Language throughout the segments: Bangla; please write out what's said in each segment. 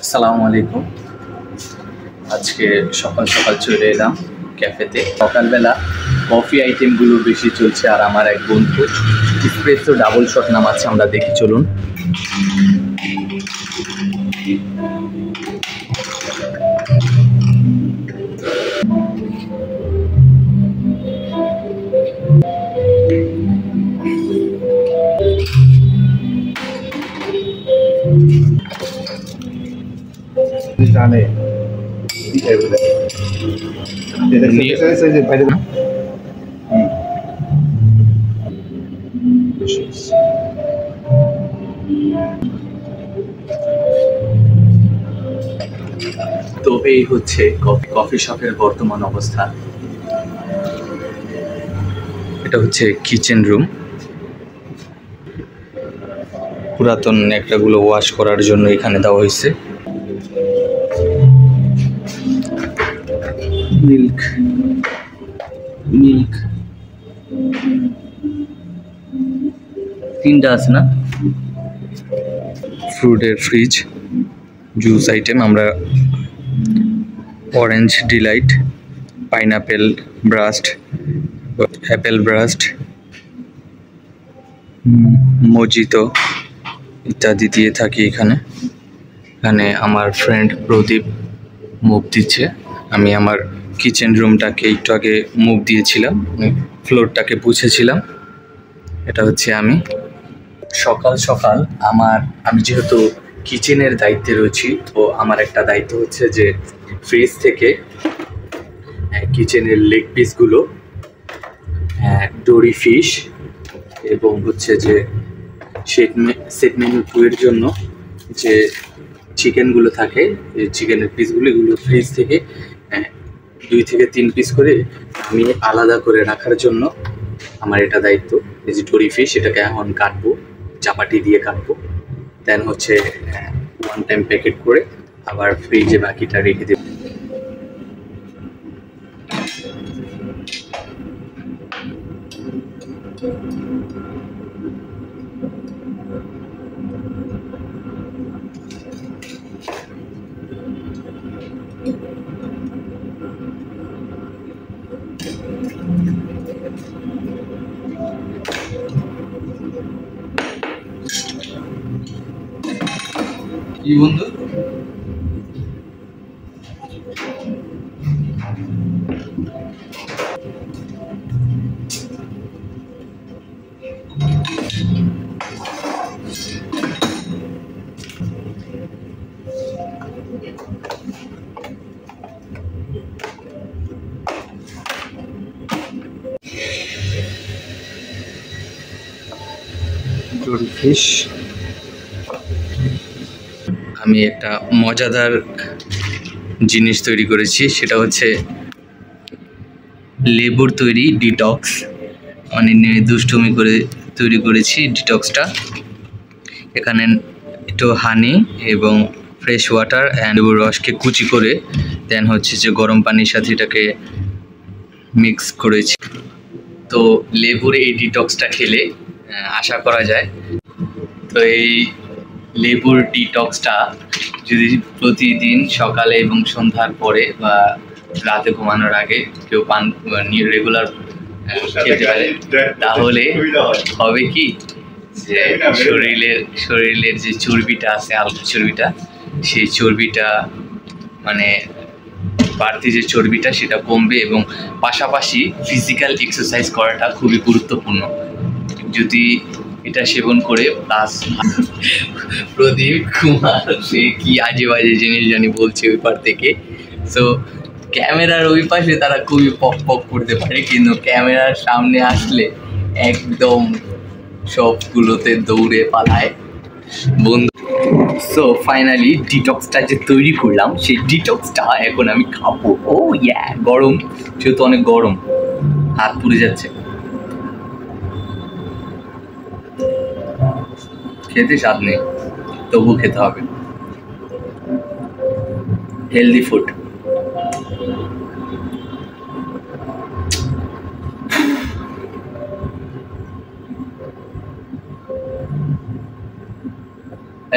আসসালামু আলাইকুম। আজকে সকাল সকাল চলে এলাম ক্যাফেতে। সকালবেলা কফি আইটেমগুলো বেশি চলছে, আর আমার এক বন্ধু এসপ্রেসো ডাবল শট নামাচ্ছে, আমরা দেখি চলুন। জানে তো এই হচ্ছে কফি শপের বর্তমান অবস্থা। এটা হচ্ছে কিচেন রুম। পুরাতন ন্যাকড়াগুলো ওয়াশ করার জন্য এখানে দেওয়া হয়েছে। মিল্ক তিনটা আছে না? ফ্রুটের ফ্রিজ, জুস আইটেম। আমরা orange Deloitte, pineapple ব্রাস্ট, Apple ব্রাস্ট, mojito ইত্যাদি দিয়ে থাকি এখানে। এখানে আমার ফ্রেন্ড প্রদীপ মুভ দিচ্ছে। আমি আমার কিচেন রুমটাকে একটু আগে মুভ দিয়েছিলাম, ফ্লোরটাকে পুছেছিলাম। এটা হচ্ছে আমি সকাল সকাল আমি যেহেতু কিচেনের দায়িত্বে রয়েছি, তো আমার একটা দায়িত্ব হচ্ছে যে ফ্রিজ থেকে কিচেনের লেগ পিসগুলো, ডোরি ফিশ এবং হচ্ছে যে সেট মেনু 2 এর জন্য যে চিকেনগুলো থাকে, এই চিকেনের পিসগুলো, এগুলো ফ্রিজ থেকে 2 থেকে 3 পিস করে আমি আলাদা করে রাখার জন্য আমার এটা দায়িত্ব। এই যে ডোরি ফিশ, এটাকে এখন কাটবো, চাপাটি দিয়ে কাটবো, দেন হচ্ছে 1 টাইম প্যাকেট করে আবার ফ্রিজে বাকিটা রেখে দেব। কি বন্ধু? ফিশ। আমি একটা মজাদার জিনিস তৈরি করেছি, সেটা হচ্ছে লেবুর তৈরি ডিটক্স। মানে দুষ্টুমি করে তৈরি করেছি ডিটক্সটা। এখানে একটু হানি এবং ফ্রেশ ওয়াটার অ্যান্ড লেবুর রসকে কুচি করে দেন হচ্ছে যে গরম পানির সাথে এটাকে মিক্স করেছি। তো লেবুর এই ডিটক্সটা খেলে আশা করা যায়, তো এই লেবুর ডিটক্সটা যদি প্রতিদিন সকালে এবং সন্ধ্যার পরে বা রাতে ঘুমানোর আগে কেউ রেগুলার খেতে পারে, তাহলে হবে কি যে শরীরের যে চর্বিটা আছে, হালকা চর্বিটা, সেই চর্বিটা মানে বাড়তি যে চর্বিটা সেটা কমবে, এবং পাশাপাশি ফিজিক্যাল এক্সারসাইজ করাটা খুবই গুরুত্বপূর্ণ যদি এটা সেবন করে। প্লাস প্রদীপ কুমার সে কি আজে বাজে জিনিস জানি বলছে ওই পার থেকে। সো ক্যামেরার ওই পাশে তারা খুবই পক পক করতে পারে, কিন্তু ক্যামেরার সামনে আসলে একদম সবগুলোতে দৌড়ে পালায় বন্ধু। সো ফাইনালি ডিটক্সটা যে তৈরি করলাম, সেই ডিটক্সটা এখন আমি খাবো। ও ইয়া, গরম, যেহেতু অনেক গরম, হাত পুড়ে যাচ্ছে। খেতে স্বাদ নেই, তবু খেতে হবে। Healthy food.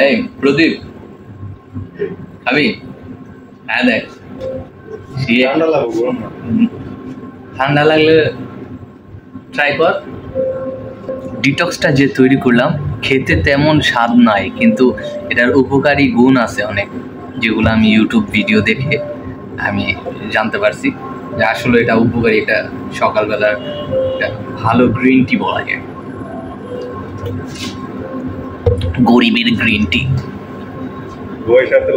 এই প্রদীপ, খাবি? হ্যাঁ দেখ, ঠান্ডা লাগবে, গরম না। ঠান্ডা লাগলে ট্রাই কর। ডিটক্সটা যে তৈরি করলাম খেতে তেমন স্বাদ নাই, কিন্তু এটার উপকারী গুণ আছে অনেক, যেগুলো আমি ইউটিউব ভিডিও দেখে আমি জানতে পারছি যে আসলে এটা উপকারী। এটা সকালবেলার একটা ভালো গ্রিন টি বলা যায়, গরিবের গ্রিন টি। বইয়ের সাথে